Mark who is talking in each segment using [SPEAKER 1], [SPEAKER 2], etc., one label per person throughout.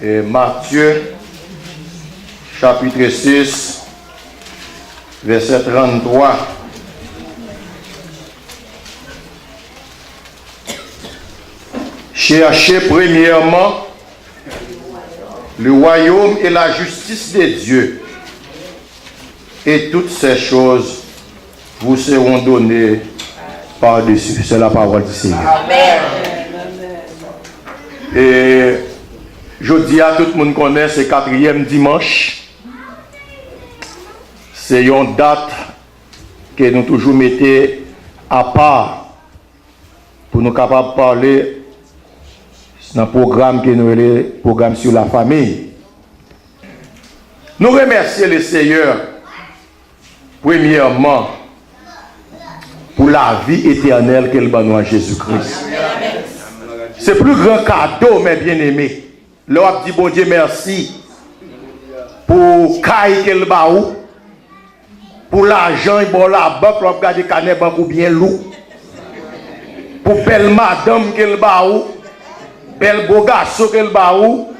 [SPEAKER 1] Et Matthieu, chapitre 6, verset 33. Cherchez premièrement le royaume et la justice de Dieu, et toutes ces choses vous seront données par-dessus. C'est la parole du Seigneur. Amen. Et je dis à tout le monde connaît ce 4e dimanche. C'est une date que nous toujours mettons à part pour nous capables de parler dans le programme que nous avons, le programme sur la famille. Nous remercions le Seigneur premièrement pour la vie éternelle qu'elle donne à Jésus-Christ. C'est le plus grand cadeau, mes bien-aimés. L'on dit bon Dieu merci pour caille qu'elle baou, pour l'argent et bon la banque, l'on regarde des canets banque ou bien lourd, pour belle madame qu'elle baou, belle beau garçon qu'elle baou,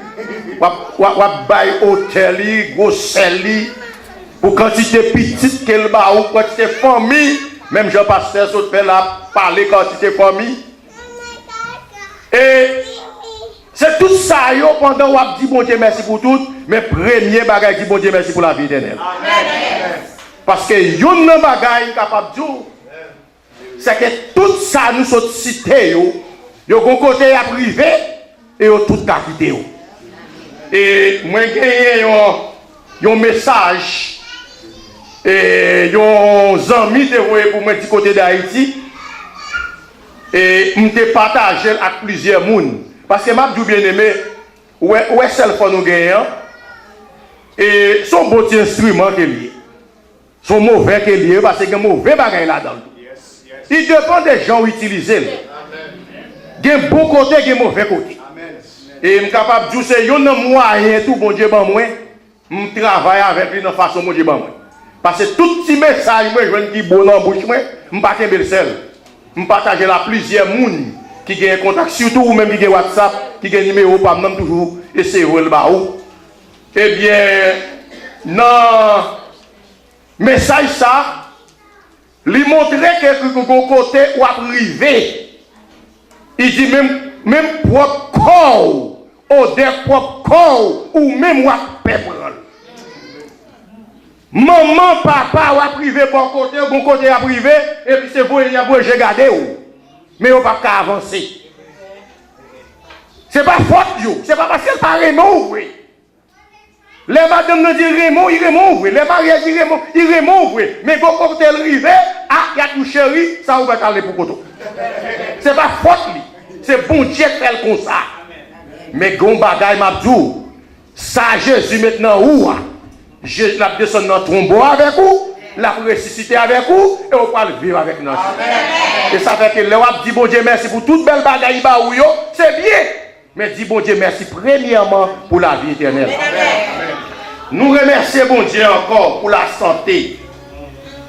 [SPEAKER 1] ou bail hôtel, gros sel, pour quantité petite qu'elle baou, quantité famille, même Jean-Pasteur saute fait la parler quantité famille. Et c'est tout ça, pendant qu'on a dit bon Dieu merci pour tout, mais premier bagage dit bon Dieu merci pour la vie éternelle. Parce que yon nan bagage capable de dire, c'est que tout ça nous sommes cités, yo gon côté à privé et yo tout ka quitté yo. Et moi j'ai un message et yon ami te voye pour moi du côté d'Haïti. Et m'te partagé avec plusieurs personnes. Parce que m'a dit bien aimé, ouais celle fois nous gagnons. Et son beau instrument qu'il y a. Son mauvais qu'il y a parce que mauvais bagage là-dedans. Il dépend des gens utiliser. Il y a bon côté, il y a mauvais côté. Et je suis capable de dire c'est un moyen tout bon Dieu ban moi. Je travaille avec lui de façon bon Dieu ban moi. Parce que tout petit message moi je veux qui bon dans bouche moi, je pas qu'un bel seul. Je partage là plusieurs personnes qui ont contact, surtout ou même qui ont WhatsApp, qui ont numéro, pas même toujours essayer de le baou. Eh bien, dans le message ça, lui montrer que le côté ou à privé. Il dit même propre corps, ou des propres corps, ou même ou à peuple. Maman, papa, ou à privé bon côté à privé, et puis c'est vous, il y a vous, j'ai gardé ou. Mais on ne peut pas avancer. Ce n'est pas faute, c'est pas parce qu'elle pas Raymond, oui. Les madames nous disent Raymond, il Raymond, oui. Les mariés disent Raymond, il Raymond, oui. Mais quand le cocktail arrive, ah, il y a tout chéri, ça on va parler pour côté. Ce n'est pas faute, c'est bon Dieu tel comme ça. Mais gon bagay m'a dit, ça Jésus maintenant où? Je la descendre dans le tombeau avec vous, la ressusciter avec vous, et on va vivre avec nous. Et ça fait que le wap dit bon Dieu merci pour toute belle bagaille ou yo, c'est bien. Mais dit bon Dieu merci premièrement pour la vie éternelle. Nous remercions bon Dieu encore pour la santé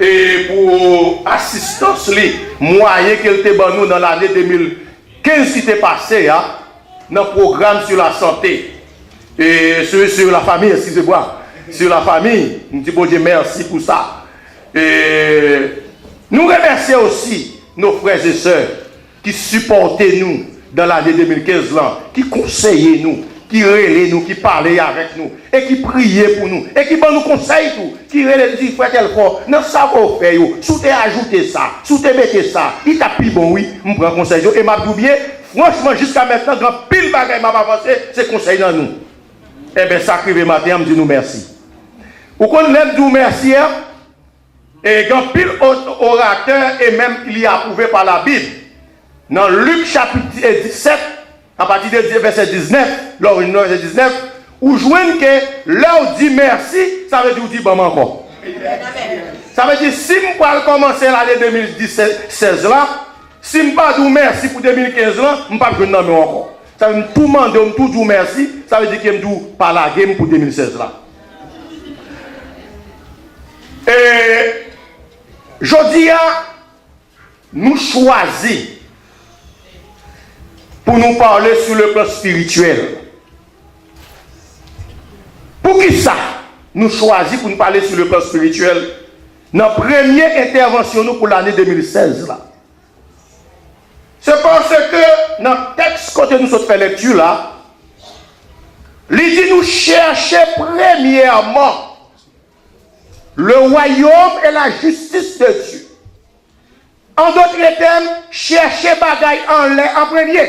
[SPEAKER 1] et pour l'assistance, les moyens qu'elle te donné nous dans l'année 2015 qui t'est passé, hein, dans le programme sur la santé et sur la famille, excusez-moi. Sur la famille, nous disons bon Dieu merci pour ça. Et nous remercions aussi nos frères et sœurs qui supportaient nous dans l'année 2015 là, qui conseillaient nous, qui relaient nous, qui parlaient avec nous, et qui priaient pour nous, et qui nous conseillent tout, qui relaient nous, frère tel fort, non ça va faire, sous te ajouter ça, sous te mettez ça, il t'a pris bon oui, je prends conseil, et m'a dit bien, franchement jusqu'à maintenant, quand pile bagaille m'a avancé, c'est conseil dans nous. Eh bien, ça arrive matin, on me dit nous merci. Ou qu'on aime nous merci, et quand pile orateur, et même il est approuvé par la Bible, dans Luc chapitre 17, à partir de verset 19, verset 19, où joignent que là où dit merci, ça veut dire bon encore. Ça veut dire si je vais commencer l'année 2016 là, si je ne vais pas dire merci pour 2015 là, je ne vais pas dire non encore. Ça veut dire tout demander, tout dire merci, ça veut dire que je ne vais pas la game pour 2016 là. Et je dis à nous choisir pour nous parler sur le plan spirituel. Pour qui ça? Nous choisissons pour nous parler sur le plan spirituel. Notre première intervention nous pour l'année 2016 là. C'est parce que dans le texte côté nous sommes fait lecture là, il dit nous chercher premièrement le royaume et la justice de Dieu. En d'autres termes, chercher bagaille en l'air en premier.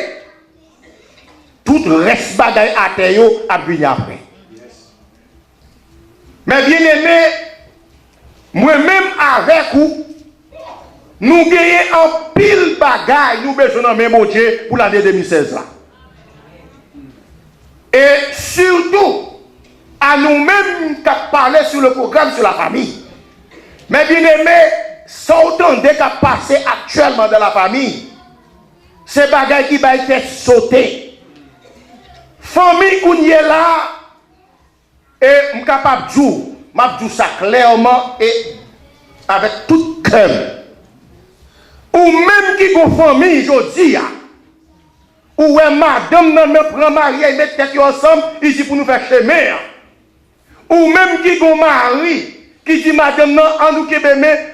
[SPEAKER 1] Tout reste bagaille à terre à venir après. Mais bien aimé, moi-même avec vous, nous gagnons en pile bagaille, nous besoin de même Dieu pour l'année 2016 là. Et surtout, à nous-mêmes qui parlons sur le programme sur la famille. Mais bien aimé, sans dès qu'à passer actuellement dans la famille, c'est bagaille qui va être sauté. Famille qu'on y est là, et je suis capable de dire ça clairement et avec tout cœur. Ou même qui ont famille, je dis, ou madame me prend mariage et met tête ensemble, ici pour nous faire chemin. Ou même qui ont mari, qui dit madame non, en nous qui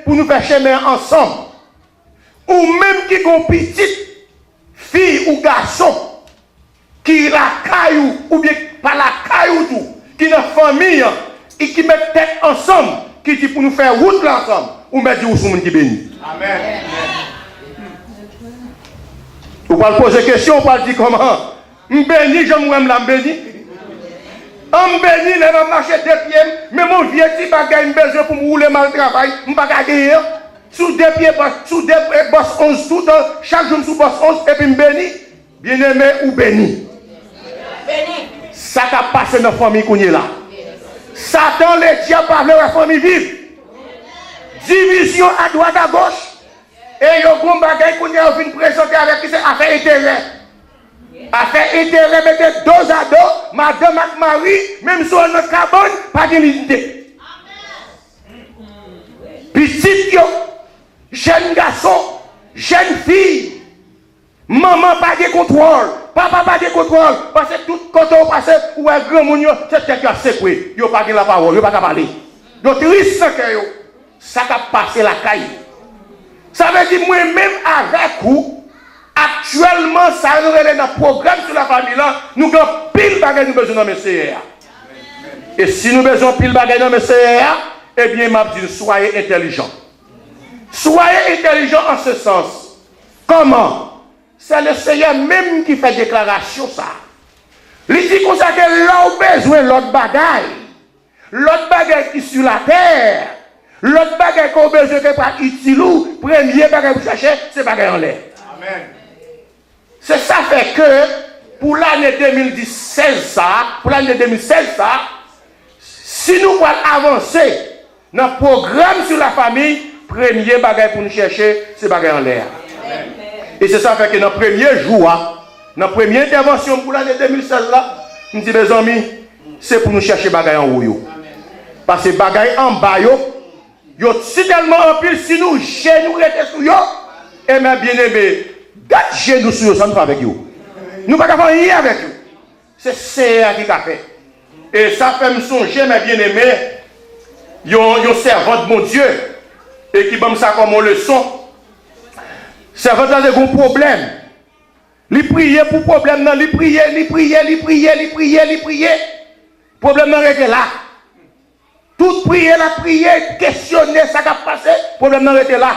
[SPEAKER 1] pour nous faire chemin ensemble. Ou même qui ont petite fille ou garçon, qui la caillou, ou bien pas la caillou tout, qui dans la famille, et qui met tête ensemble, qui dit pour nous faire route ensemble, ou me dit où sont qui béni. Amen. Vous pouvez poser des questions, vous pouvez dire comment. M'béni, je m'aime béni. En béni, je vais marcher deux pieds, mais mon vieux petit bagage, besoin pour me rouler mal travail, je ne vais pas gagner. Sous deux pieds, sous deux boss 11 tout le temps, chaque jour sous boss 11, et puis me béni. Bien aimé ou béni. Ça a passé dans la famille qu'on est là. Satan, les diables parlent de la famille vive. Division à droite, à gauche. Et il y a un bagage qu'on a envie de présenter avec qui c'est affaire intérêt. Affaire intérêt, mettez dos à dos, madame et mari, même si on a cabane, pas de l'unité. Petit, jeune garçon, jeune fille, maman pas de contrôle, papa pas de contrôle, parce que tout quand on passe, ou un grand monde, c'est tête qui a secoué, il n'y a pas de la parole, il n'y a pas de parler. Donc, triste que ça a passé la caille. Ça veut dire moi-même avec vous, actuellement, ça nous est dans le programme sur la famille là, nous avons pile bagage nous besoin dans le CR. Et si nous avons besoin pile bagage dans le CR, eh bien, m'a dit soyez intelligents. Soyez intelligents en ce sens. Comment? C'est le Seigneur même qui fait déclaration ça. Il dit comme ça que l'on besoin l'autre bagage qui est sur la terre. L'autre bagage qu'on a besoin de pas utile, premier bagage que vous cherchez, c'est bagage en l'air. Amen. C'est ça fait que pour l'année 2016 ça, si nous voulons avancer dans le programme sur la famille, premier bagage pour nous chercher, c'est bagage en l'air. Amen. Et c'est ça fait que dans le premier jour, dans la première intervention pour l'année 2016 là, nous disons mes amis, c'est pour nous chercher bagage en haut. Parce que bagage en bas, yo si tellement en pile, si nous genoux rester sur yo, et bien aimé, gâte genoux sur yo, ça nous fait avec yo. Nous ne pouvons pas faire rien avec yo. C'est ça qui a fait. Et ça fait me songer, mes bien-aimés, yon servant de mon Dieu, et qui donne ça comme leçon. Servant a des gros problèmes. Il priait pour problème, il priait. Problème non était là. Toute prière, la prière, questionner ça qui a passé, problème non était là.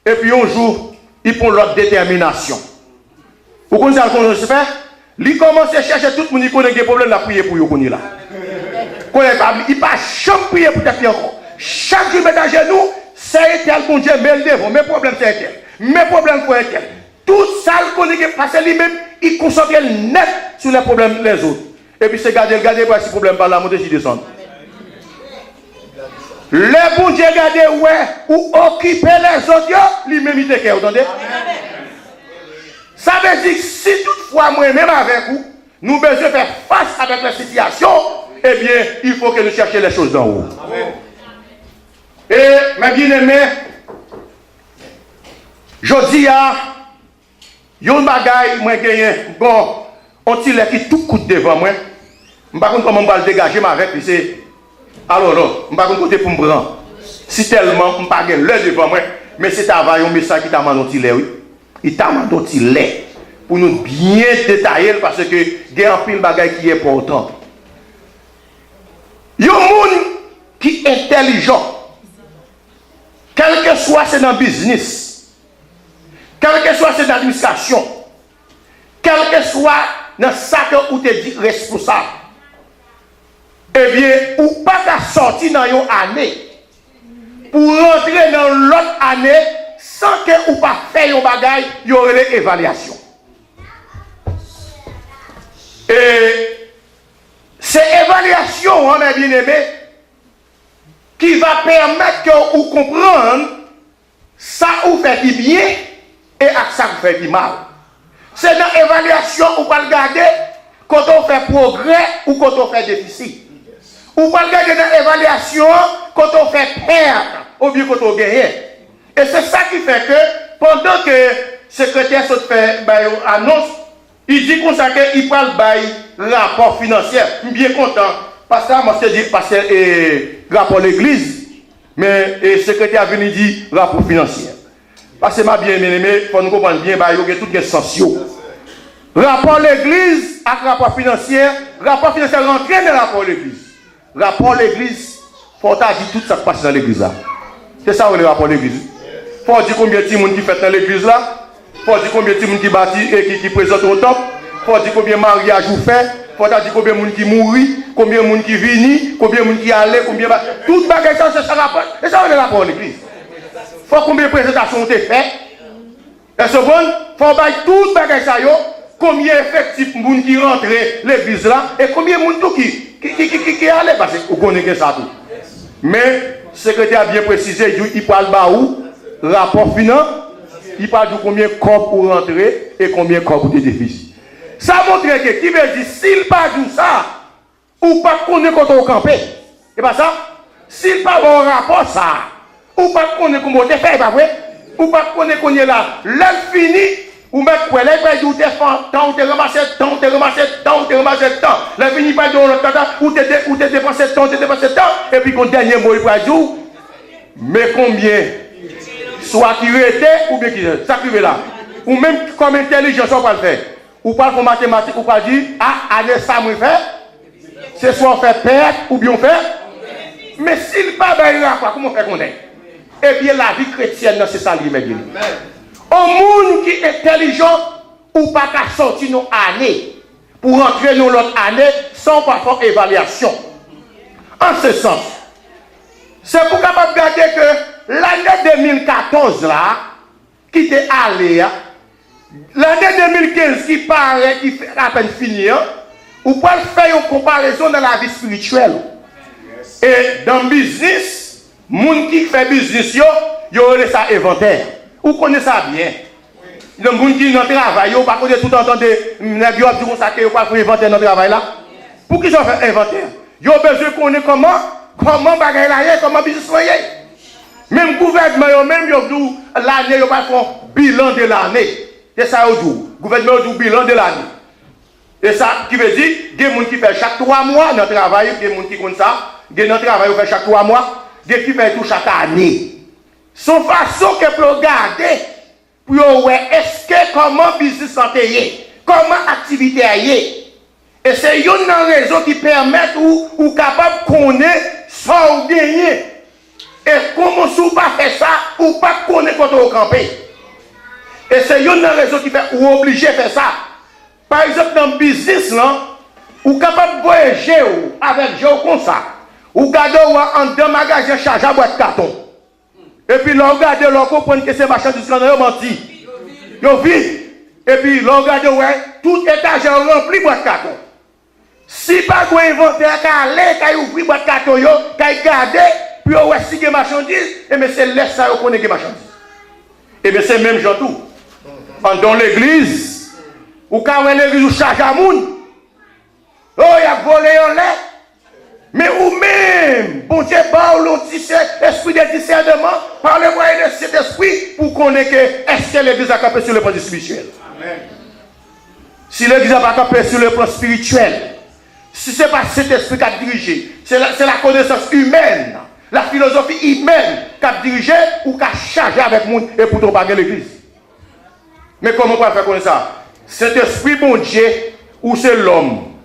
[SPEAKER 1] Et puis un jour, il prend l'autre détermination. Vous connaissez ce qu'on se fait? Il commence à chercher tout le monde qui connaît des problèmes, la prière pour eux là. Il ne peut pas jamais prier pour tes encore. Chaque jour, il met à genoux, c'est tel bon Dieu, mais le devant, mes problèmes c'est tel. Mes problèmes pour tel. Tout ça, il connaît que parce lui-même, il concentre net sur les problèmes des autres. Et puis c'est garder, pas si problème par là, monter si descendre. Le bon Dieu garde ouais ou occuper les autres, lui-même il te fait, vous entendez? Ça veut dire que si toutefois moi-même avec vous, nous besoin faire face avec la situation, eh bien, il faut que nous cherchions les choses d'en haut. Amen. Et mes bien-aimés, je dis à yon bagay moi gagné bon on tire qui tout coûte devant moi Je ne sais pas comment je vais le dégager, mais avec, c'est. Alors non, je ne sais pas côté pour me prendre. Si tellement, je ne sais pas l'heure devant moi, mais c'est un message qui t'a demandé lait, oui. Il t'a demandé lait. Pour nous bien détailler, parce que il y a un pile de bagages qui est important. Il y a un monde qui est intelligent. Quel que soit c'est dans le business, quel que soit c'est dans l'administration, quel que soit dans ça que vous te dit responsable, eh bien, ou pas qu'à sortir dans une année pour rentrer dans l'autre année sans que vous pas faire un bagage, il y aurait l'évaluation. Et c'est l'évaluation, hein, mes bien-aimés, qui va permettre que vous compreniez ça vous fait du bien et ça vous fait du mal. C'est dans l'évaluation où vous le garder quand on fait progrès ou quand on fait déficit. Ou pas le garder dans l'évaluation quand on fait perdre ou bien quand on gagne. Et c'est ça qui fait que pendant que le secrétaire se fait annonce, il dit qu'on sait qu'il parle de rapport financier. Je suis bien content. Parce que moi, je dis parce que rapport l'église, mais le secrétaire venu dire rapport financier. Parce que ma bien-aimé, il faut nous comprendre bien, il y a tout qui est sensio. Rapport l'église avec rapport financier rentré dans le rapport l'église. Rapport l'église, il faut dire tout ça qui passe dans l'église là. C'est ça le rapport l'église. Il faut dire combien de monde qui fait dans l'église là. Il faut dire combien de monde qui bâtit et qui présente au top. Il faut dire combien de mariages vous faites. Il faut dire combien de monde qui mourit, combien de monde qui vient, combien de monde qui allait, combien de... Tout le bagage, c'est ça rapport. Et ça, c'est le rapport l'église. Il faut combien de présentations ont été faites. Et ce bon, il faut dire tout le bagage, combien d'effectifs de monde qui rentrent l'église là, et combien de monde qui allait, parce que vous connaissez ça tout. Mais, le secrétaire a bien précisé, il parle de rapport financier, il parle de combien de corps pour rentrer et combien de corps pour des déficits. Ça montre que qui veut dire, s'il pas dit ça, ou pas connaître quand on campe, c'est pas ça? S'il pas bon rapport ça, ou pas connaître comment on fait, pas vrai? Ou pas connaître qu'on est là, l'heure finie, ou mettre quoi, là, il dit, tant, tu ramassé tant, tu ramassé tant, tu ramassé tant. Là, fini par dire, ou tu dépensé tant, tu dépensé tant, et puis qu'on dernier mot, il va dire, mais combien? Soit qui était, ou bien qui est, ça qui est là. Ou même comme intelligence, on va le faire. Ou pas comme mathématiques, ou pas dire, ah, année ça, moi, fait. C'est soit on fait perdre, ou bien on fait. Mais s'il pas bien là, comment on fait qu'on est? Eh bien, la vie chrétienne, c'est ça, lui, mes bien. Au monde qui est intelligent, ou pas qu'à sortir nos années, pour entrer dans l'autre année, sans parfois évaluation. En ce sens, c'est pour capable de regarder que l'année 2014, là, qui était allée, l'année 2015 qui paraît, qui fait à peine finir, ou pas faire une comparaison dans la vie spirituelle. Et dans le business, les gens qui fait business, ils ont ça inventaire. Vous connaissez ça bien. Les gens qui ont travail, ils ne pas tout entendre, ils ont dit ça qu'ils n'ont pas fait inventaire dans le travail là. Pour qu'ils ont fait inventaire, ils ont besoin de connaître comment bagaille là, comment business là. Même le gouvernement, même ils ont dit l'année, ils n'ont pas fait bilan de l'année. C'est ça qu'ils ont dit. Le gouvernement a dit bilan de l'année. Et ça qui veut dire, il y a des gens qui font chaque 3 mois dans le travail, il y a des gens qui font ça, il y a des gens qui font chaque 3 mois, il y a des gens qui font tout chaque année. Son façon que pour regarder, pour voir est-ce que comment business santé est, comment activité est. Et c'est une raison qui permet ou capable de connaître ça ou gagner. Et comment si vous pas faire ça, ou pas connaître quand on campe. Et c'est une raison qui fait ou obligé de faire ça. Par exemple, dans le business, là, ou capable de voyager avec Joe comme ça, ou garder en deux magasins chargés à boîte carton. Et puis, l'on regarde, l'on comprend que c'est marchandises qui ont menti. Ils ont vide. Et puis, l'on regarde, ouais, tout étage est rempli de boîte carton. Si pas qu'on inventaire, qu'à aller, qu'à ouvrir boîte carton, qu'à garder, puis on va si que marchandises, et bien c'est laisse ça, on connaît que marchandises. Et bien c'est même genre tout. Dans l'église, ou quand l'église ou charge à moun, oh, il y a volé en l'air. Mais ou-même, bon Dieu, l'esprit de discernement, par le moyen de cet esprit, pour connaître est-ce que l'église a campé sur le plan spirituel. Amen. Si l'église n'a pas campé sur le plan spirituel, si ce n'est pas cet esprit qui a dirigé, c'est la connaissance humaine, la philosophie humaine qui a dirigé ou qui a chargé avec le monde et pour propager l'église. Mais comment on peut faire comme ça? Cet esprit, bon Dieu, ou c'est l'homme.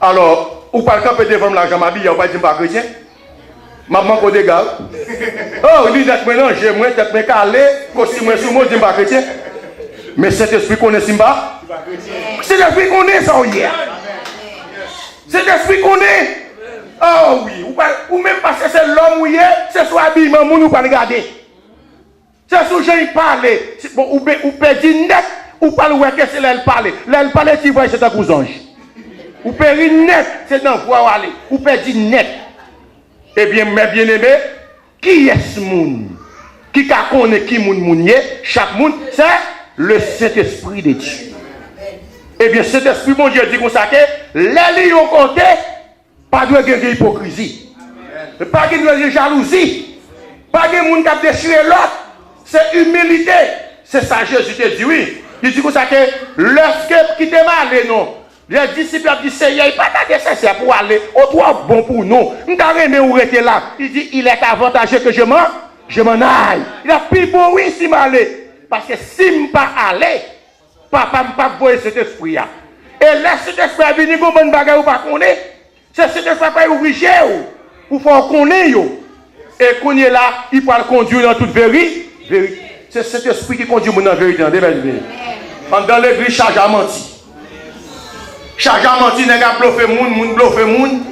[SPEAKER 1] Alors, ou pas le camp devant l'argent, ma vie, on va dire pas chrétien. Maman, qu'on dégage. Oh, il dit d'être mélangé, moi, d'être calé, costume, moi, sur moi, je dis pas chrétien. Mais cet esprit qu'on est Simba, c'est l'esprit qu'on est, ça, hier. C'est l'esprit qu'on est. Oh oui, ou même parce que c'est l'homme où il est, c'est soit habillement, nous pas regarder. C'est ce que j'ai parlé. Ou perdre net, ou pas le voir que c'est là elle parle. Là elle parle, tu vois, c'est un cousin. Ou perdre net, c'est dans voie aller. Ou perdre net. Eh bien, mes bien-aimés, qui est ce monde? Qui connaît qui moun chaque monde, c'est le Saint-Esprit de Dieu. Eh bien, cet esprit, mon Dieu, dit comme ça que les lions côté, pas de hypocrisie, pas de jalousie, pas de monde qui a déchiré l'autre. C'est humilité. C'est ça, Jésus te dit, oui. Il dit comme ça que lorsque qui te mal, non. Les disciples ont dit, Seigneur, il n'y a pas nécessaire pour aller. Au toi, bon pour nous. Nous avons où était là. Il dit, il est avantageux que je m'en aille. Il a plus bon, oui, si je m'allais. Parce que si je ne pas aller, papa ne pas voir cet esprit. Et là, cet esprit a venu pour bonne bagarre ou pas connaître. C'est cet esprit qui est obligé pour faire connaître. Et qu'on est là, il peut le conduire dans toute vérité. C'est cet esprit qui conduit dans la vérité. Dans l'église, charge à mentir. Charge à mentir, n'est pas bluffé moun bluffé moun.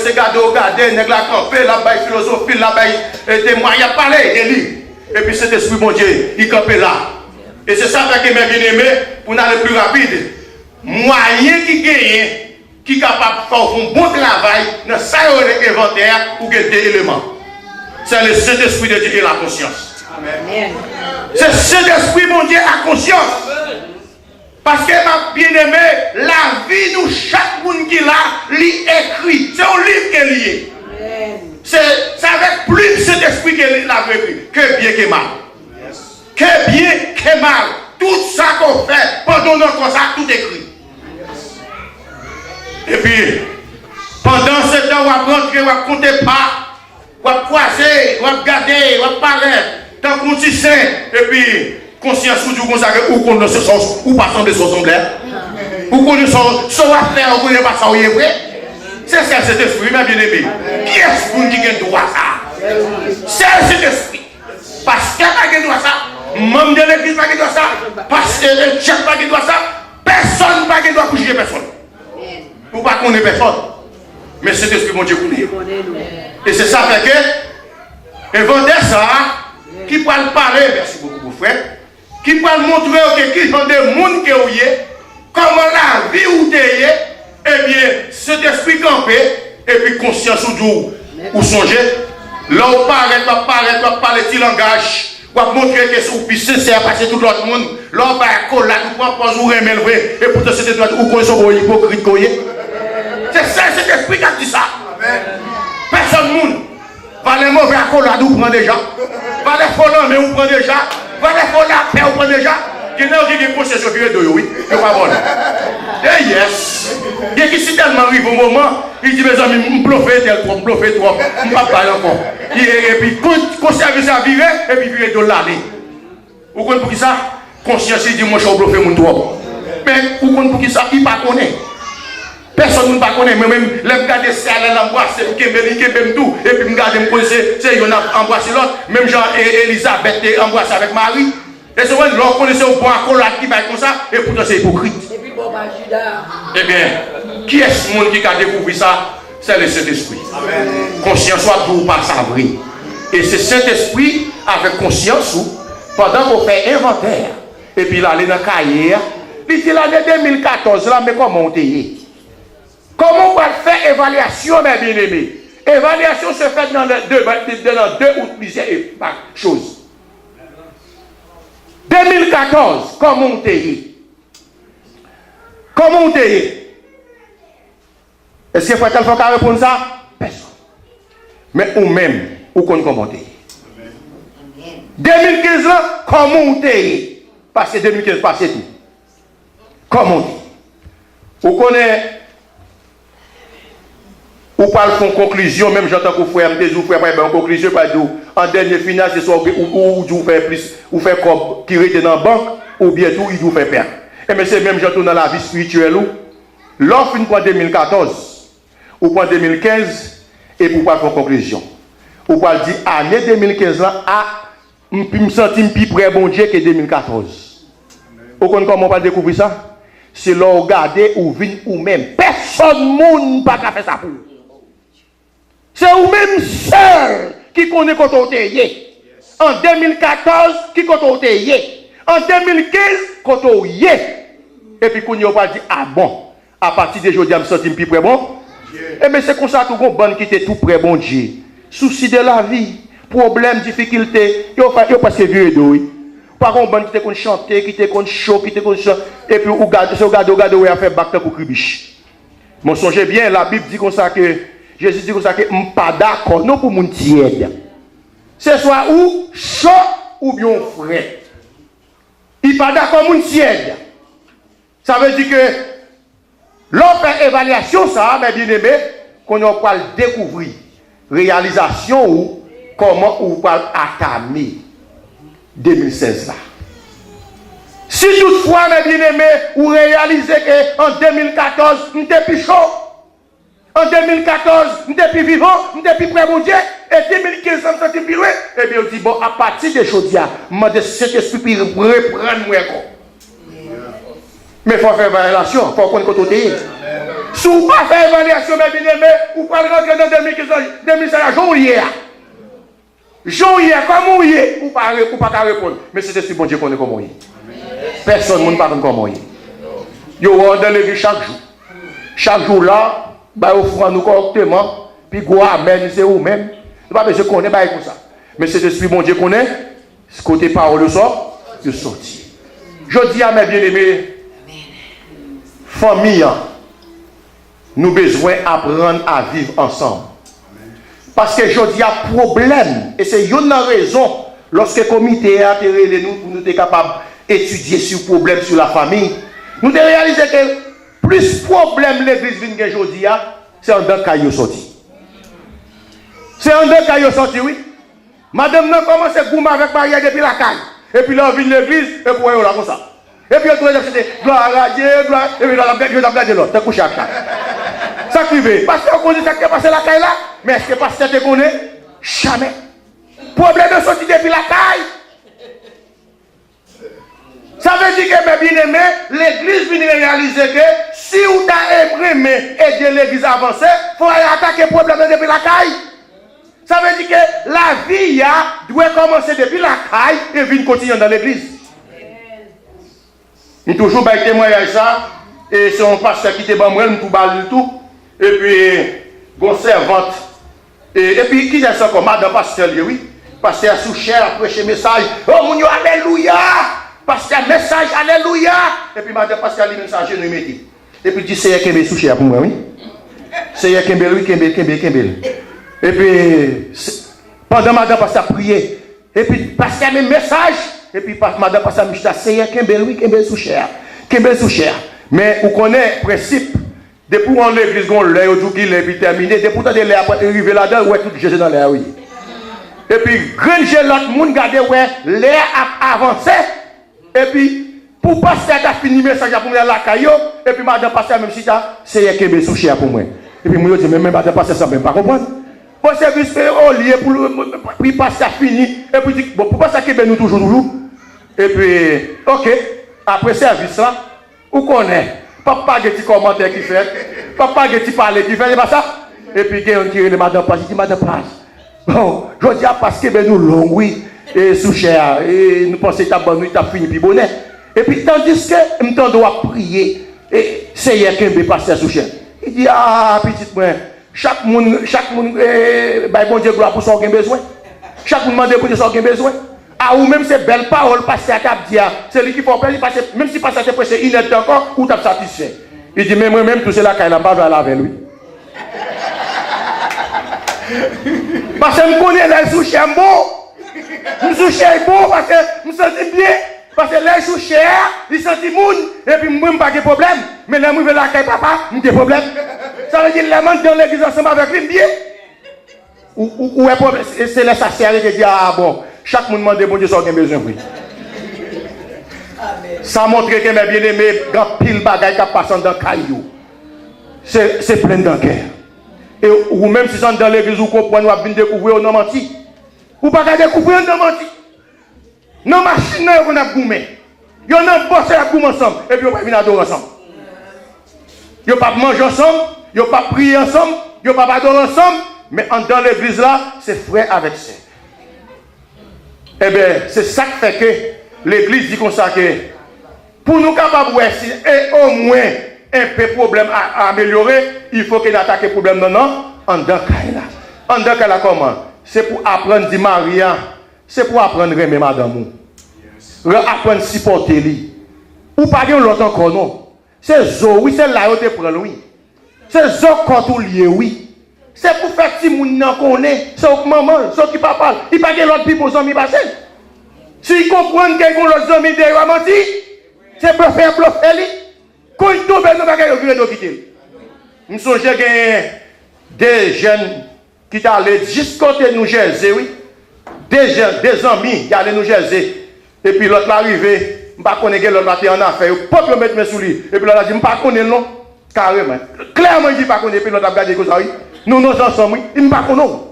[SPEAKER 1] C'est garder, n'est pas campé, la baille philosophie, la baille témoignage, parler, et lire. Et puis cet esprit, mon Dieu, il campe là. Et c'est ça que mes bien-aimés, pour aller plus rapide, moyen qui gagne, qui est capable de faire un bon travail dans ça inventaire pour gagner des éléments. C'est le Saint-Esprit de Dieu et la conscience. Amen. C'est cet esprit, mon Dieu, la conscience. Parce que, ma bien-aimé, la vie nous, chaque monde qui l'a, lit écrit. C'est un livre qui est lié. C'est avec plus cet esprit qui l'a écrit. Que bien que mal. Que bien que mal. Tout ça qu'on fait, pendant notre ça, tout écrit. Et puis, pendant ce temps, on va rentrer, on va compter pas, on va croiser, on va garder, on va parler, tant qu'on s'y sait, et puis, conscience ou du consacré, ou qu'on ne se sens, ou pas sembler son semblable, ou qu'on ne se sent, à faire, ou qu'on ne pas ça, oui, vrai. C'est ça, cet esprit, bien aimé. Qui est-ce qui a droit à ça? C'est cet esprit. Parce qu'il n'a pas droit à ça, membre de l'église n'a pas droit à ça, parce que le chef n'a pas droit à ça, personne n'a pas droit à coucher personne. Pour pas qu'on ait personne. Mais cet esprit, mon Dieu, connaît. Et c'est ça fait que, inventer ça, qui peut parler, merci beaucoup, mon frère, qui peut montrer qui sont des mondes qui ont comment la vie où tu es, eh bien, cet esprit campé, et puis conscience ou songer, là où parler de langage, ou montrer que c'est plus sincère parce que tout l'autre monde, là où parler, là où pas ou remettre, et pourtant c'était toi où qu'on est hypocrite. C'est ça, cet esprit qui a dit ça. Personne ne va les mauvais accolades ou prend déjà. Va les folles mais ou prend déjà. Va les folles à paix ou prend déjà. Il y a des possessions qui sont oui. Il n'y a pas bon. Et yes. Il y a qui si tellement arrive au moment, il dit mes amis, je bluffe tel trop, je bluffe trop. Je ne vais pas parler encore. Et puis, conserver ça virer, et puis virer de l'année. Vous comprenez pour qui ça? Conscience, il dit moi je vais bluffer mon trop. Mais vous comprenez pour qui ça? Il ne connaît pas. Personne ne connaît, mais même les gars de ça, les embrasser, qui me tout, et puis me garder me connaître, c'est ils ont embrassé l'autre, même Jean et Elisabeth embrassé avec Marie. Et c'est vrai, l'on connaissait au point accolade qui va comme ça, et pourtant c'est hypocrite. Et puis bon, Judas. Eh bien, qui est ce monde qui a découvert ça? C'est le Saint-Esprit. Conscience soit tout par sa vie. Et c'est Saint-Esprit avec conscience pendant qu'on fait inventaire, et puis là, il est dans la carrière, il dit l'année 2014, là, mais comment on est? Comment on va faire évaluation, mes bien-aimés? Évaluation se fait dans deux ou plusieurs choses. 2014, comment on est? Comment on est? Est-ce qu'il faut quelqu'un qui répond ça? Personne. Mais ou même, ou qu'on comment on est? 2015, comment on est? Parce que 2015, passé tout. Comment on est? Vous connaissez Ou pas faire une conclusion, même j'entends que vous frère, vous frère, une conclusion, pas de en dernier final, c'est soit ou vous faites plus, ou fait comme qui reste dans la banque, ou bien tout, il vous fait perdre. Et mais c'est même j'entends dans la vie spirituelle, l'offre une point 2014, ou point 2015, et pour pas faire conclusion. Ou pas dire, année 2015 là, je me sens plus près bon Dieu que 2014. Vous comprenez comment on va découvrir ça? C'est là où regarder ou vin ou même. Personne ne peut pas faire ça pour vous. C'est vous-même seul qui connaît quand on est. En 2014, qui quand on est. En 2015, quand on est. Et puis, quand on va dire, ah bon, à partir de aujourd'hui, je me sens plus près bon. Et bien, c'est comme ça que vous bon qui était tout près bon Dieu. Souci de la vie, problème, difficulté, il n'y a pas de vieux d'eau. Par contre, bon qui te chanter, qui te chaud, qui te chanter, et puis, vous regardez, vous fait bac pour cribiche. Mon songez bien, la Bible dit comme ça que, Jésus dit comme ça que, je ne suis pas d'accord, non pour mon tiède. C'est soit ou chaud ou bien frais. Il n'est pas d'accord pour mon tiède. Ça veut dire que, l'on fait évaluation, ça, mes bien-aimés, qu'on va le découvrir. Réalisation ou comment on va attamer 2016 là. Si toutefois, mes bien-aimés, vous réalisez qu'en 2014, nous étions plus chaud. En 2014, nous étions plus vivants, nous étions plus près de mon Dieu. Et 2015, nous sommes plus loin. Eh bien, on dit, bon, à partir de aujourd'hui, je demande à cet esprit de reprendre moi. Mais il faut faire évaluation, il faut qu'on compte. Si vous ne faites pas évaluation, mes bien-aimés, vous pouvez rentrer dans 2015, 2016, janvier. Janvier, comment vous êtes? Vous ne pouvez pas répondre. Mais c'est ce bon Dieu qu'on est comme vous. Personne ne parle comme vous. Vous allez dans l'église chaque jour. Chaque jour là, vous offrez nous correctement. Puis vous amen, c'est vous-même. Vous ne pouvez pas connaître comme ça. Mais c'est ce bon Dieu qu'on est. Ce côté parole de sort, de sortir. Je dis à mes bien-aimés, famille, nous avons besoin d'apprendre à vivre ensemble. Parce que je dis à problème, et c'est une raison, lorsque le comité a atterri nous pour nous être capables d'étudier sur le problème sur la famille, nous avons réalisé que plus problème l'église vient aujourd'hui, c'est en deux cas sorti. C'est en deux cas sorti, oui. Madame n'a commencé à goumer avec Maria depuis la caille. Et puis là, on vient l'église, et puis on là comme ça. Et puis on trouve que gloire à Dieu, gloire, et puis là, on a regardé l'autre, t'es couché à la ça qui veut. Parce qu'on connaît ça qui est passé la caille là, mais est-ce que le pasteur te connaît? Jamais. Problème de sortir depuis la caille. Ça veut dire que, mes bien-aimés, l'église vient réaliser que si vous avez aimé aider l'église à avancer, il faut attaquer le problème depuis la caille. Ça veut dire que la vie doit commencer depuis la caille et venir continuer dans l'église. Nous toujours bail témoignage ça, et c'est un pasteur qui était bon, moi, nous tout balle tout. Et puis, gon servante. Et puis, qui est ça comme madame pasteur, oui? Pasteur sous cher, prêcher message. Oh, mon Dieu, alléluia! Pasteur, message, alléluia! Et puis, madame pasteur, le message, nous mettez. Et puis, dit, c'est Kembe sous cher pour moi, oui? C'est Kembe, oui, Kembe. Et puis, pendant madame pasteur prier. Et puis, pasteur, même message. Et puis, madame pasteur, c'est Kembe, oui, Kembe sous cher. Kembe sous cher. Mais, vous connaissez le principe. Depuis qu'on l'église, on l'a dit, et puis terminé. Depuis qu'on l'a arrivé là-dedans, ouais, tout Jésus dans l'air, oui. Et puis, grand Jésus, l'autre monde, regardez, ouais, l'air a avancé. Et puis, pour passer à fini le message pour moi, la caillou. Et puis, madame passer, même si ça, c'est un Kembe sous cher pour moi. Et puis, moi, je dis, même madame passer, ça ne peut pas comprendre. Pour service, on lié pour passer à fini. Et puis, bon, pour passer à Kembe, nous toujours. Et puis, ok, après service là, où qu'on est? Papa a des commentaires qui fait, papa a des parler qui fait, c'est pas ça? Et puis, il y a un qui est madame Page, il dit madame Page. Bon, je dis parce que nous long, oui, et sous cher, et nous pensons que tu as fini, puis bonnet. Et puis, tandis que nous doit prier, et c'est hier qu'il me passe sous cher. Il dit, ah, petite moi, chaque monde, bon Dieu, gloire pour son besoin. Chaque monde demande pour son besoin. Ah, ou même ces belles paroles, passer à cap dire, c'est lui qui faut faire, même si passer à te prêcher une heure encore, ou t'as satisfait. Il dit, mais moi-même, tout cela, quand il n'a pas à laver lui. Parce que je connais les sous chers beaux. Je suis cher beau parce que je me sens bien. Parce que les sous chers, ils sentent moun. Et puis, moi, je n'ai pas de problème. Mais là, je vais la caille papa, j'ai des problèmes. Ça ça veut dire les gens dans l'église ensemble avec lui, bien. Ou c'est là ça sert et dit ah bon, chaque monde demande bon Dieu ça a besoin oui. Ça montre que mes bien-aimés, grand pile bagaille qui passe dans caillou. C'est plein d'enquête. Et ou même si sont dans l'église vous comprenez ou venir découvrir on menti. Ou pas découvrir on menti. Non machine on a goumé. Yo nan bossé à goumé ensemble et puis on va venir adorer ensemble. Yo pas manger ensemble, yo pas prier ensemble, yo pas adorer ensemble, mais dans l'église là, c'est frère avec sœur. Eh bien, c'est ça qui fait que l'église dit comme ça que pour nous capables et au moins un peu de problème à améliorer, il faut qu'il attaque le problème en dedans comment? C'est pour apprendre à dire Maria, c'est pour apprendre à aimer madame. Apprendre à supporter lui. Ou pas de l'autre encore non. C'est zo, oui, c'est là où tu prends oui. C'est zo quand tu lié oui. C'est pour faire si moun nan connaît, c'est au maman, c'est qui papa. Il pas de l'autre pipe aux amis passés. Si comprennent qu'il y a l'autre amis derrière menti, c'est pour faire bluffer lui. Quand il tombe dans bagaille, il veut quitter. Nous songe que des jeunes qui allaient juste côté New Jersey, oui. Des jeunes, des amis qui allaient New Jersey. Et puis l'autre arrivé, je ne sais pas si l'autre était en affaire, il ne peut pas mettre mes sous lui. Et puis l'autre a dit, je ne sais pas si non. Carrément. Clairement, il dit pas qu'on est, puis l'autre a regardé comme ça, oui. Nous ensemble, oui. Il ne sait pas qu'on.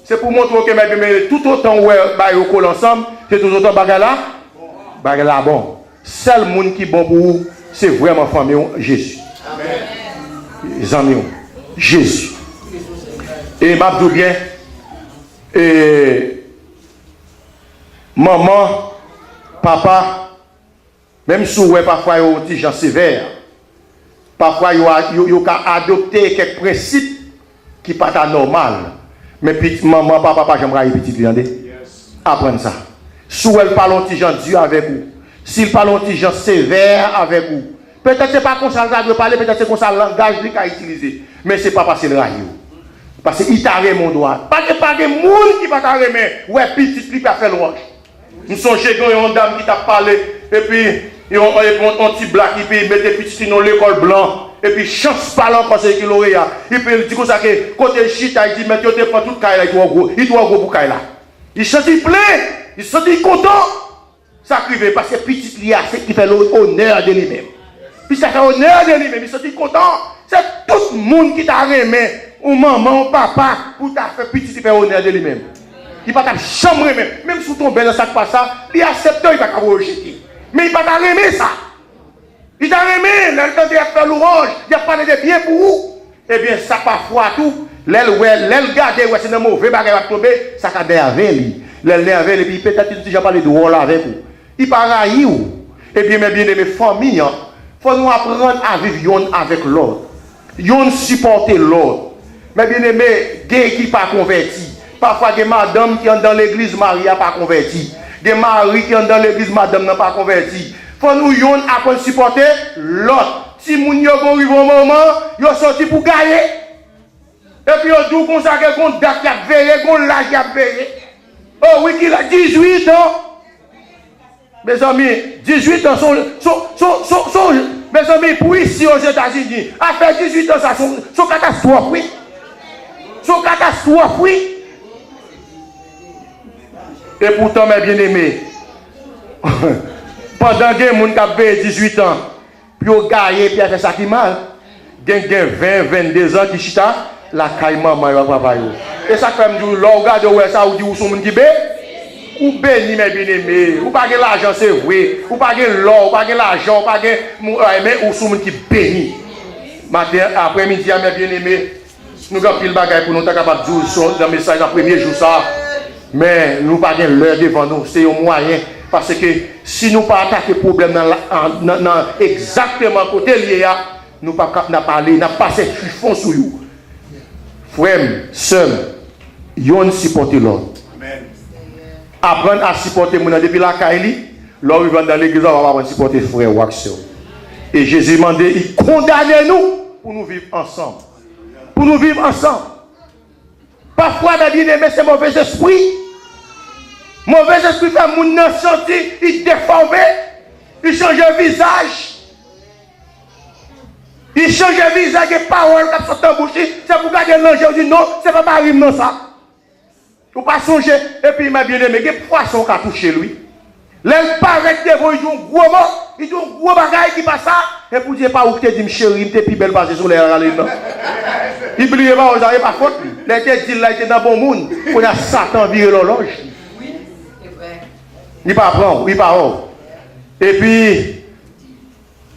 [SPEAKER 1] C'est pour montrer que tout autant où on colle ensemble, c'est tout autant bagarre là bon. Seul monde qui est bon pour vous, c'est vraiment famille Jésus. Amen. Les amis, Jésus. Et m'a dit bien, et maman, papa, même si vous parfois vous avez des gens sévères, parfois vous avez adopté quelques principes qui ne sont pas normaux. Mais maman, papa, j'aimerais petit viande. Apprenez ça. Si vous parlez de gens Dieu avec vous, s'il parle de gens sévères avec vous, peut-être ce n'est pas comme ça que vous parlez, peut-être c'est comme ça le langage qu'il a utilisé. Mais ce n'est pas parce que le rail. Parce qu'il t'a remis mon droit. Pas de monde qui va t'a remis. Ouais, petit, qui va faire le roche. Nous sommes chez une dame qui t'a parlé, et puis il y a un petit black qui met des petits dans l'école blanc, et puis chance parlant quand c'est qu'il aurait. Et puis il dit comme ça que côté chita, il dit, mais tu prends tout le caille, il doit go pour caille là. Il se dit plein, il se dit content. Ça crive parce que petit lia, c'est qui fait l'honneur de lui-même. Puis ça fait l'honneur de lui-même, il se dit content. C'est tout le monde qui t'a remis, ou maman, ou papa, pour t'a fait petit, qui fait l'honneur de lui-même. Il ne va pas chambre même si ton bel sac pas ça, il accepte, il va pas rejeter. Mais il ne va pas aimer ça. Il t'a aimé, il a fait l'orange, il a parlé de bien pour vous. Eh bien, ça parfois tout, l'aile garde, c'est un mauvais bagage à tomber, ça va derrière lui. L'aile derrière lui, peut-être qu'il a déjà parlé de rôle avec vous. Il parle vous. Eh bien, mes bien-aimés familles, il faut nous apprendre à vivre avec l'autre. Yon supporter l'autre. Mes bien-aimés, gay qui pas converti. Parfois, il y a des madames qui sont dans l'église, Marie n'a pas converti. Des maris qui sont dans l'église, madame n'a pas converti. Il faut nous apprendre à supporter l'autre. Si nous arrive au moment, ils sont sortis pour gagner. Et puis, ils ont consacré qu'on date qui a veillé, qu'on l'âge qui a veillé. Oh oui, qu'il a 18 ans. Mes amis, 18 ans sont mes amis, pour ici aux États-Unis, à faire 18 ans, ça sont catastrophes, oui. Sont catastrophes, oui. Et pourtant, mes bien-aimés, pendant que les gens qui ont 18 ans, puis ils ont gagné, puis ils ont fait ça qui mal, ils ont 20, 22 ans qui chita, la caille maman et papa. Et ça fait me dire, là, regardez où ça, où dit où sont les gens qui bénissent. Ou béni, mes bien-aimés, ou pas de l'argent, c'est vrai, ou pas de l'or, ou pas de l'argent, ou pas de. Mais où sont les gens qui bénissent. Matin, après-midi, mes bien-aimés, nous avons pris le bagage pour nous être capables de dire dans le message, dans le premier jour, ça. Mais nous n'avons pas l'heure devant nous, c'est un moyen. Parce que si nous ne pas attaquer le problème dans exactement côté lié, nous n'avons pas parlé, nous n'avons pas passé chiffon sur nous. Frère, sœur, yon supporter l'autre. Apprendre à supporter mon depuis la Kaili, l'homme va dans l'église, on va supporter frère ou sœur. Et Jésus m'a dit, il condamne nous pour nous vivre ensemble. Pour nous vivre ensemble. Parfois, mes bien-aimés, c'est mauvais esprit. Mauvais esprit fait mon sortir, il déforme, il change le visage. Il change de visage et parole qui sont en bouche. C'est pour garder l'ange. Il dit non, c'est pas pareil, non, ça. Ou pas songer. Et puis, il m'a bien aimé. Il y a des poissons qui ont touché lui. Là, il paraît que devant, il dit un gros mot. Il dit un gros bagage qui passe ça. Et pour dire pas où tu dis, chérie, tu es plus belle passer sur l'air. Il ne oubliez pas, vous n'avez pas faute. Il était là, il était dans le bon monde. On a Satan viré l'horloge. Oui, c'est vrai. Il pas prendre, il pas prendre. Et puis,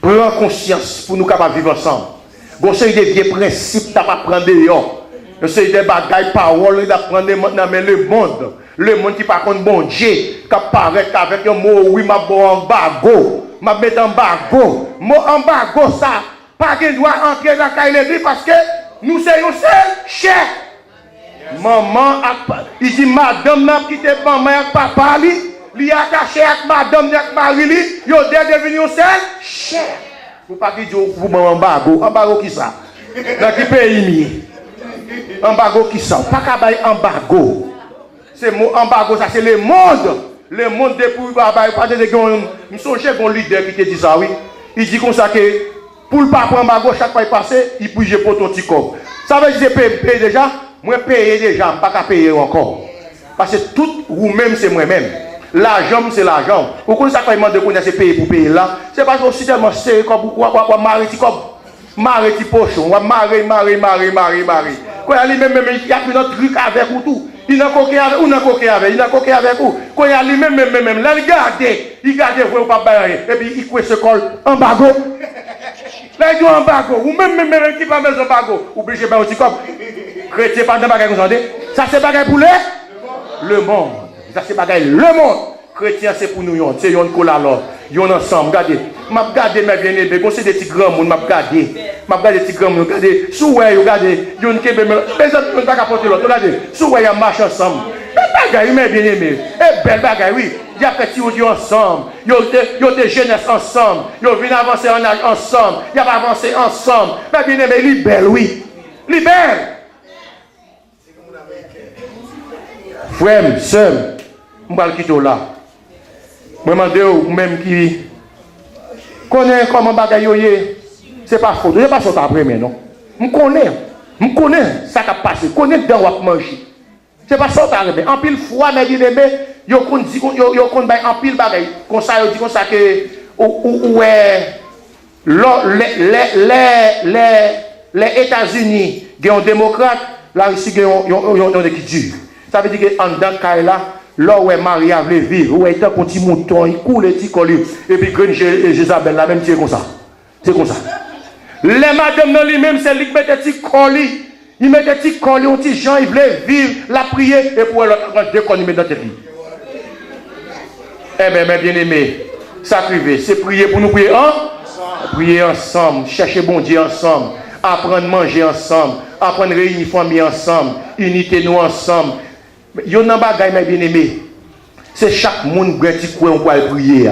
[SPEAKER 1] prends conscience pour nous capables de vivre ensemble. Vous avez des vieux principes, tu n'as pas prendre dehors. Vous avez des bagailles, paroles, tu as prendre maintenant, mais le monde qui par contre bon Dieu, qui apparaît avec un mot, oui, ma bon embargo, ma mettre embargo. Mot embargo, ça, pas de droit entrer dans la l'église parce que nous sommes seuls, chers. Maman, il dit, madame, n'a quitté maman et papa, il a caché avec madame et mari, il a devenu seul, cher. Vous pas dire vous embargo, embargo qui ça? Dans quel pays? Embargo qui ça? Pas qu'à bailler embargo. C'est mot embargo, ça c'est le monde. Le monde depuis baba, pas de nous sommes chefs un leader qui te dit ça oui. Il dit comme ça que pour le pas prendre embargo chaque fois il passe, il bouge pour ton petit corps. Ça veut dire payer déjà, moi payer déjà, pas qu'à payer encore. Parce que tout vous-même c'est moi-même. L'argent, c'est l'argent. Pourquoi ça demande de connaître ces pays pour payer là? C'est parce que si tellement c'est comme quoi marier petit pochon, marier. Quand il y a lui-même, il y a un truc avec ou tout. Il n'a coqué avec ou n'a coqué avec, il n'a coqué avec ou. Quand il y a lui-même, là, il garde, vous pas bailler. Et puis il coupe ce col, embargo. Là, il dit embargo. Ou même qui va mettre embargo. Obligé de faire un petit cop. Chrétien, pas de bagaille, vous entendez? Ça, c'est bagaille pour le monde. Ça c'est bagaille le monde. Chrétien c'est pour nous, c'est yon cola là. Yon ensemble, regardez. M'a regardé mes bien-aimés, c'est des petits grands monde, m'a regardé. M'a regardé des petits grands monde, regardez. Souhait, regardez, yon kebe mais ça ne pas apporter l'autre, regardez. Souhait y marche ensemble. Belle bagaille mes bien-aimés. Eh belle bagaille oui. Il y a fait tout ensemble. Yo des jeunesse ensemble. Yo viennent avancer en âge ensemble. Y a avancer ensemble. Mes bien-aimés, li belle oui. Li belle. Frère, sœur, je vais le quitter là. Je me demande même qui connaît comment bagaille c'est pas faux. Je ne pas sauter après, mais non. Je connais ça qui a passé. Je connais dans où manger. C'est pas sauter après. En pile fois, mais il aimé, yo connaît en pile bagaille. Comme ça, il dit comme ça que les États-Unis, qui sont démocrates, la Russie, qui ont des qui durs. Ça veut dire qu'en dans Kaila, là où Marie a voulu vivre, où est un petit mouton, il coule les petits colis, et puis Green Jézabel, la même c'est comme ça. C'est comme ça. Les madames dans lui-même, c'est lui qui met des petits colis. Il met des petits colis, des petits gens, il voulait vivre, la prier, et pour l'autre, deux colis, il met dans tête. Eh bien, mes bien-aimés, sacrifier, c'est prier pour nous prier, hein? Prier ensemble, chercher bon Dieu ensemble, apprendre à manger ensemble, apprendre à réunir famille ensemble, unité nous ensemble. Yon nan bagay mes bien-aimés. C'est chaque monde qui a un quoi prier.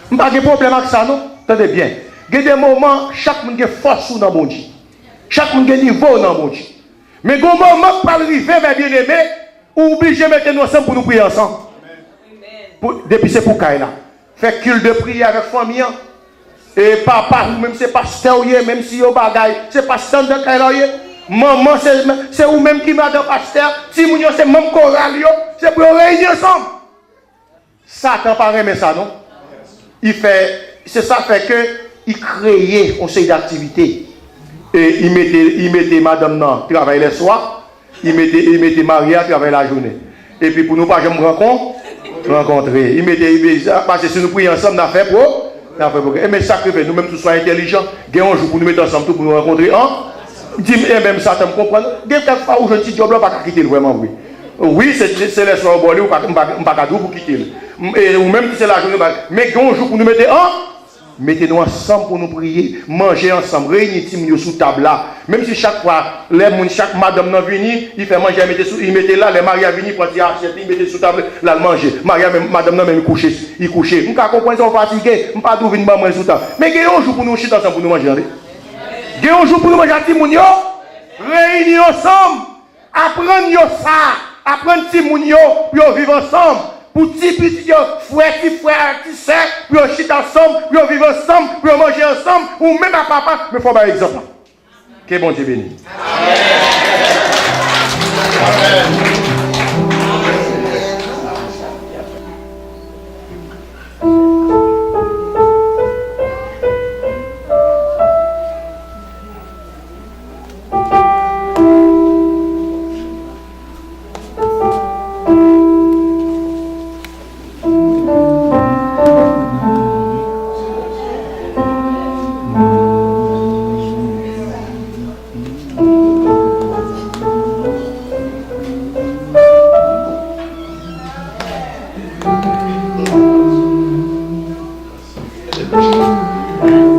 [SPEAKER 1] Je n'ai pas de problème avec ça, non? Attendez bien. Il y a des moments, chaque monde a force dans mon Dieu. Chaque monde a niveau dans mon Dieu. Mais il y a un moment pour arriver, mes bien-aimés, ou obligé de mettre nous ensemble pour nous prier ensemble. Depuis c'est pour Kaila. Fait culte de prière avec famille. Et papa, même si c'est pasteur, même si yon bagay, c'est pasteur de Kaila. Maman, c'est vous-même qui m'a dans pasteur. Si vous c'est même choral, c'est pour réunir ensemble. Satan paraît mais ça, non? C'est ça fait que il créait un conseil d'activité. Et il mettait madame non, travailler les soirs. Il mettait Maria travailler la journée. Et puis pour nous pas jamais rencontrer. Il mettait parce que si nous prions ensemble, on a fait pour. Mais sacrifier, nous-mêmes tous soyons intelligents. Il y a un jour pour nous mettre ensemble pour nous rencontrer. Dis même ça, tu me comprends? Quelquefois où je dis job là, pas quitter vraiment, oui. Oui, c'est les soirs au bord, ou pas pour quitter. Ou même si c'est la journée, mais il y a un jour pour nous mettre mettez-nous ensemble pour nous prier, manger ensemble, réunir sous table là. Même si chaque fois, chaque madame n'a venu, il fait manger, il mettait là, les maris viennent, prendre des assiettes, il mettait sous table, là, le manger. Madame n'a même couché, il couchait. Je ne comprends pas, ils sont fatigués, je ne pas trouver une maman sous table. Mais il y a un jour pour nous chiter ensemble pour nous manger. Il y a un jour pour nous manger à Timounio, réunir ensemble, apprendre ça, apprendre Timounio, pour vivre ensemble, pour petit petit frère, petit sœur, pour chiter ensemble, pour vivre ensemble, pour manger ensemble, ou même à papa, mais il faut par exemple. Que bon Dieu bénisse. Amen.